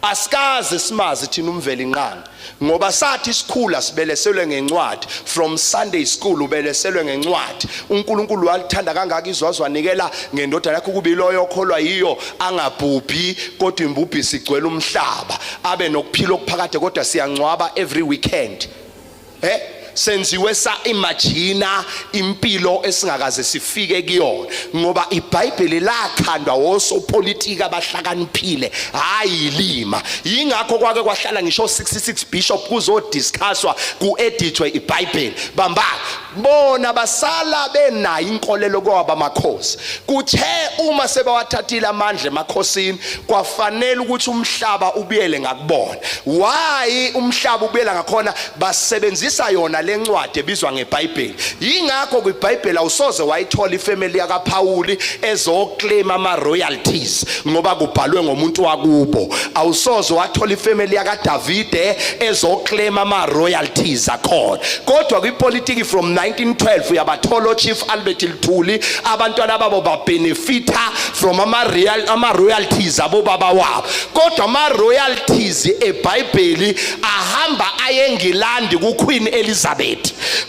asikaze simazi thina umveli inqanga ngoba sathi isikhula sibeleselwe ngencwadi. From Sunday school ubeleselwe ngencwadi. uNkulunkulu walithanda kangaka izwe wanikela ngendodana yakhe kuba iloyo okholwa yiyo angabhubhi kodwa imbubhi sigcwele umhlaba abe nokuphila okuphakade kodwa siyangcwaba every weekend. Senziwe sa imagina impilo esingakaze sifike kuyona ngoba iBhayibheli lakhandwa osopolitika abahlakaniphile hayi lima. Yingakho kwake kwahlala ngisho 66 bishop kuzodiscusswa kuedithwe iBhayibheli. Bamba bona basala benayo inkolelo kwaba amakhosi. Kuthe uma sebawathathile amandla emakhosini kwafanele ukuthi umhlaba ubuyele ngakubona. Why umhlaba ubuyela ngakhona? Basebenzisa yona lencwadi ebizwa ngeBhayibheli. Yingakho kwiBhayibheli awusoze wayithola ifamily yakaPawuli ezoclaim ama royalties ngoba kubhalwe ngomuntu wakubo. Awusoze wathola ifamily yakaDavide ezoclaim ama royalties akhona. Kodwa kwipolitiki from 1912 uyabathola Chief Albert Lthuli abantwana babo babenefita from ama royalties abo baba wabo. Kodwa ama royalties eBhayibheli ahamba ayeNgilandi kuQueen Elizabeth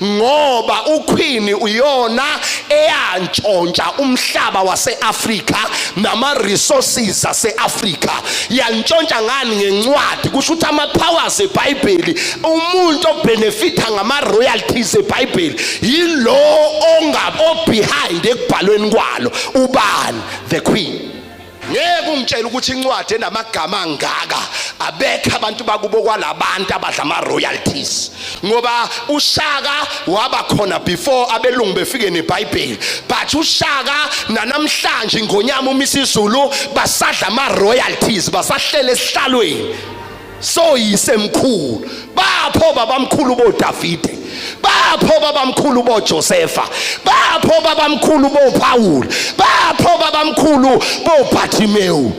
ngoba uQueen uyona eyantshontsha umhlaba waseAfrika nama resources aseAfrika. Yantshontsha ngani? Ngencwadi. Kusho ukuthi ama powers eBhayibheli umuntu obenefita ngama royalties eBhayibheli yilo behind ekubhalweni kwalo. Ubani? The Queen. Ngeke ungitshela ukuthi incwadi enamagama angaka abekho abantu bakubo kwalabantu abadla ama royalties ngoba uShaka waba khona before abelungu befike neBhayibheli. But uShaka nanamhlanje ngonyama uMisizulu basadla ama royalties, basahlele esihlalweni. So yisemkhulu bapho babamkhulu boDavide, bapho babamkhulu boJosefa, bapho babamkhulu boPawuli, bapho babamkhulu boBhartimeyu.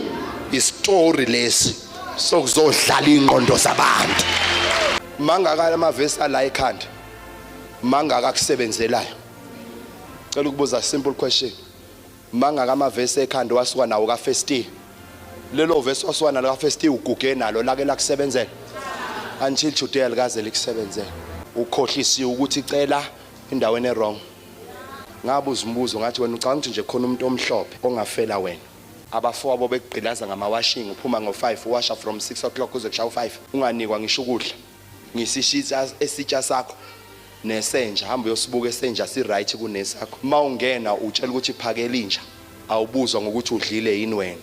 Istory lesi sokuzodlala ingqondo zabantu. Mangaka amavesi ala ekhanda, mangaka kusebenzelayo. Cela ukubuza simple question. Mangaka amavesi ekhanda wasuka nawo kaFirst. Lelo verse wasuka nalo kaFirst uguge nalo lake lakusebenzela until today alikaze likusebenzela. Ukhohlisiwe ukuthi cela endaweni ewrong. Ngabuza umbuzo ngathi wena ucabanga ukuthi nje khona umuntu omhlophe ongafela wena. Abafowabo bekugqilaza ngamawashing uphuma ngo5 washa from 6 o'clock kuze kushaye 5. Unganikwa ngisho ukudla. Ngisishitha esitsha sakho nesenja hamba uyosibuka esenja si right kunesakho. Mawungena utshela ukuthi phakela inja awubuzwa ngokuthi udlile yini wena.